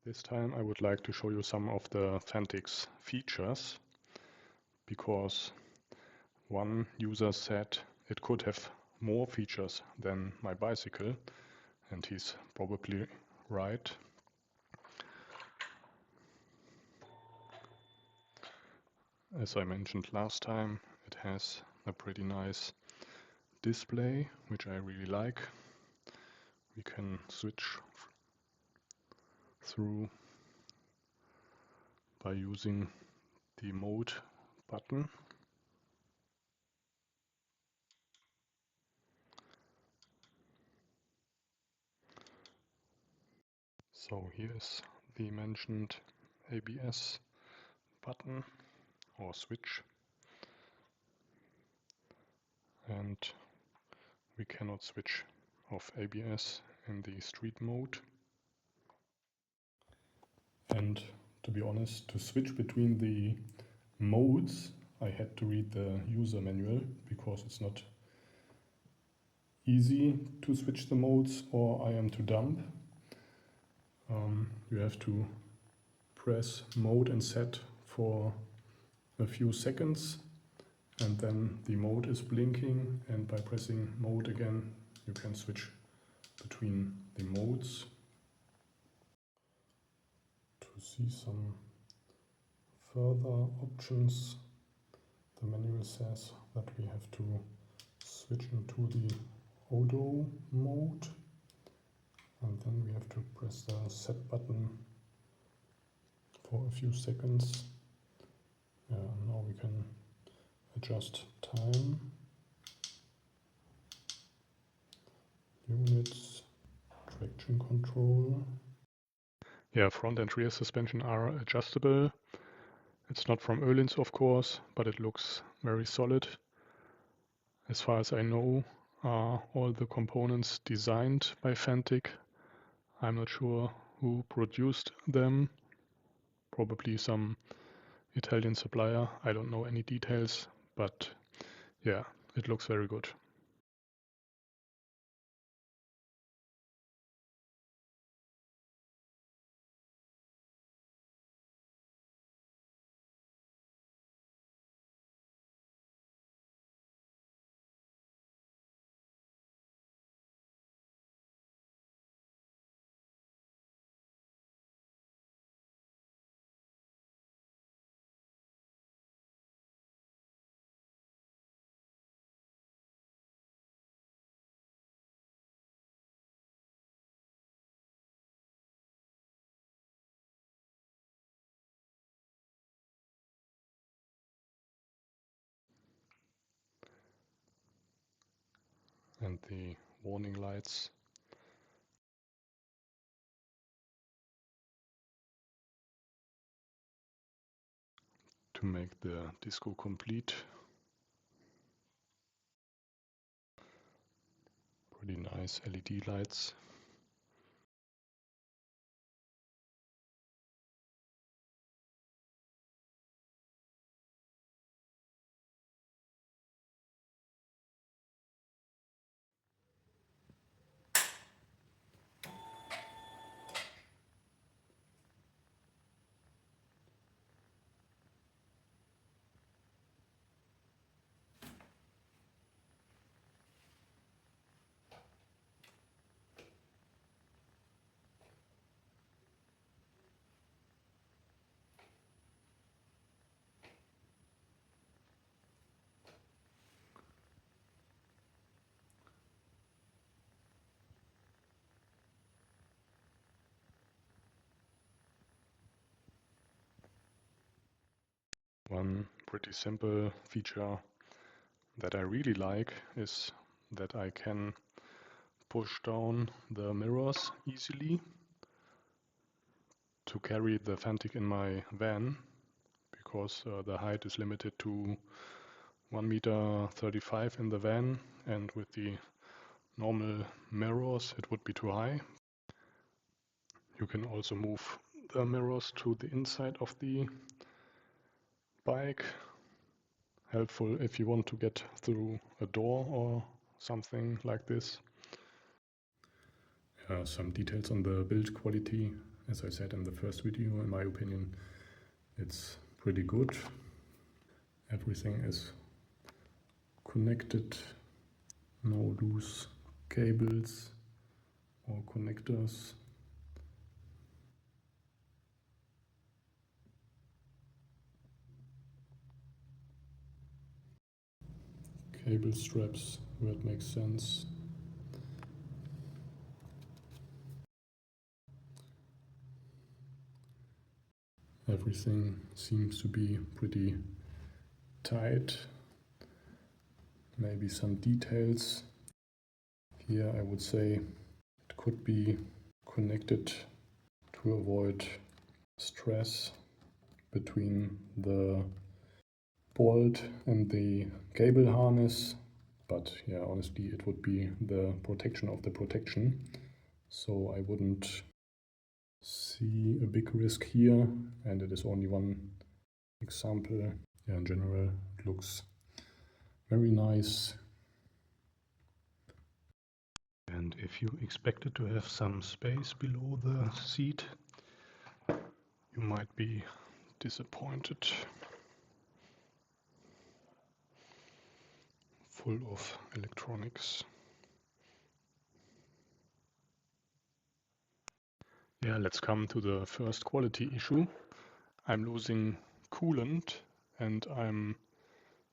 This time I would like to show you some of the Fantic's features, because one user said it could have more features than my bicycle, and he's probably right. As I mentioned last time, it has a pretty nice display, which I really like. We can switch through by using the mode button. So here's the mentioned ABS button or switch, and we cannot switch off ABS in the street mode. And to be honest, to switch between the modes, I had to read the user manual, because it's not easy to switch the modes, or I am too dumb. You have to press mode and set for a few seconds, and then the mode is blinking, and by pressing mode again you can switch between the modes. To see some further options, the manual says that we have to switch into the auto mode, and then we have to press the set button for a few seconds. Now we can adjust time, units, traction control. Front and rear suspension are adjustable. It's not from Öhlins, of course, but it looks very solid. As far as I know, are all the components designed by Fantic. I'm not sure who produced them. Probably some Italian supplier. I don't know any details, but yeah, it looks very good. And the warning lights. To make the disco complete. Pretty nice LED lights. One pretty simple feature that I really like is that I can push down the mirrors easily to carry the Fantic in my van, because the height is limited to 1.35 m in the van, and with the normal mirrors it would be too high. You can also move the mirrors to the inside of the bike. Helpful if you want to get through a door or something like this. Some details on the build quality. As I said in the first video, in my opinion, it's pretty good. Everything is connected, no loose cables or connectors. Cable straps where it makes sense. Everything seems to be pretty tight. Maybe some details. Here I would say it could be connected to avoid stress between the bolt and the cable harness. But yeah, honestly, it would be the protection of the protection. So I wouldn't see a big risk here, and it is only one example. Yeah, in general, it looks very nice. And if you expected to have some space below the seat, you might be disappointed. Full of electronics. Yeah, let's come to the first quality issue. I'm losing coolant, and I'm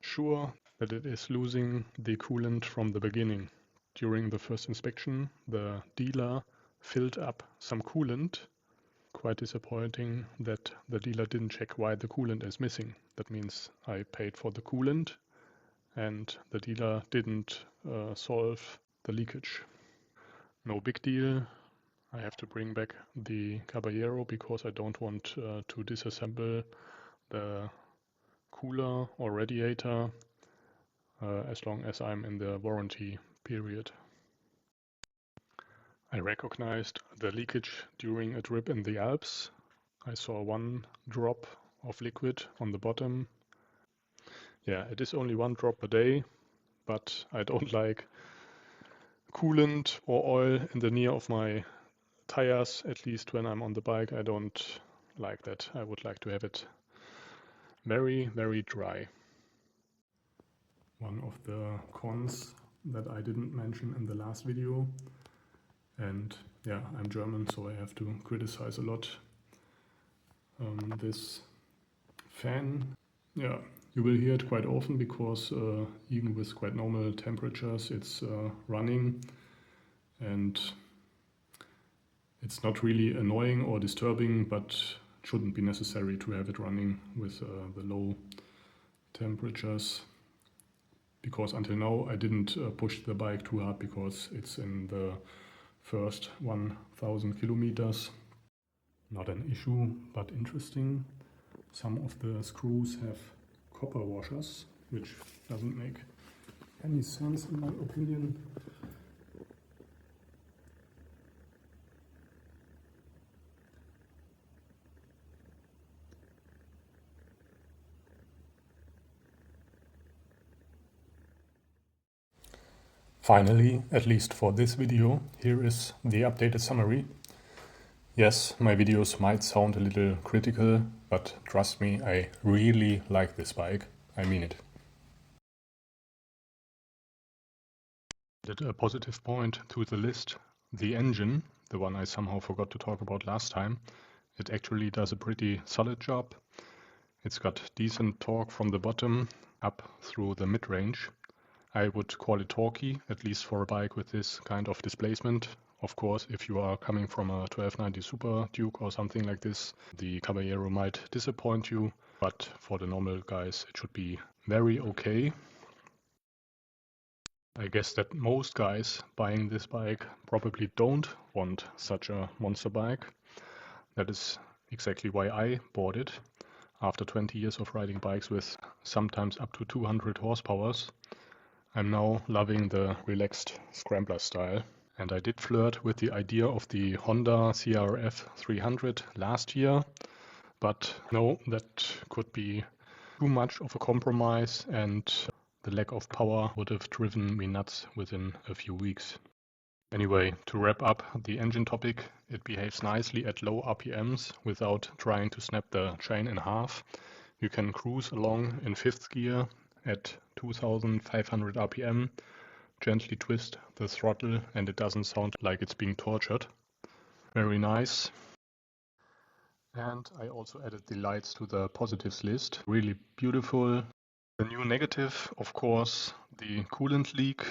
sure that it is losing the coolant from the beginning. During the first inspection, the dealer filled up some coolant. Quite disappointing that the dealer didn't check why the coolant is missing. That means I paid for the coolant and the dealer didn't solve the leakage. No big deal. I have to bring back the Caballero because I don't want to disassemble the cooler or radiator as long as I'm in the warranty period. I recognized the leakage during a trip in the Alps. I saw one drop of liquid on the bottom. Yeah, it is only one drop a day, but I don't like coolant or oil in the near of my tires, at least when I'm on the bike. I don't like that. I would like to have it very, very dry. One of the cons that I didn't mention in the last video, and yeah, I'm German, so I have to criticize a lot. This fan, yeah, you will hear it quite often because even with quite normal temperatures it's running, and it's not really annoying or disturbing, but it shouldn't be necessary to have it running with the low temperatures, because until now I didn't push the bike too hard because it's in the first 1000 kilometers. Not an issue, but interesting. Some of the screws have copper washers, which doesn't make any sense in my opinion. Finally, at least for this video, here is the updated summary. Yes, my videos might sound a little critical, but trust me, I really like this bike. I mean it. Add a positive point to the list, the engine, the one I somehow forgot to talk about last time. It actually does a pretty solid job. It's got decent torque from the bottom up through the mid-range. I would call it torquey, at least for a bike with this kind of displacement. Of course, if you are coming from a 1290 Super Duke or something like this, the Caballero might disappoint you, but for the normal guys it should be very okay. I guess that most guys buying this bike probably don't want such a monster bike. That is exactly why I bought it. After 20 years of riding bikes with sometimes up to 200 horsepowers, I'm now loving the relaxed scrambler style. And I did flirt with the idea of the Honda CRF 300 last year, but no, that could be too much of a compromise, and the lack of power would have driven me nuts within a few weeks. Anyway, to wrap up the engine topic, it behaves nicely at low RPMs without trying to snap the chain in half. You can cruise along in 5th gear at 2500 RPM, gently twist the throttle, and it doesn't sound like it's being tortured. Very nice. And I also added the lights to the positives list. Really beautiful. The new negative, of course, the coolant leak.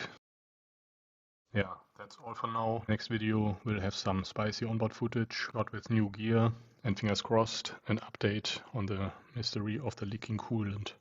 Yeah, that's all for now. Next video will have some spicy onboard footage, got with new gear, and fingers crossed, an update on the mystery of the leaking coolant.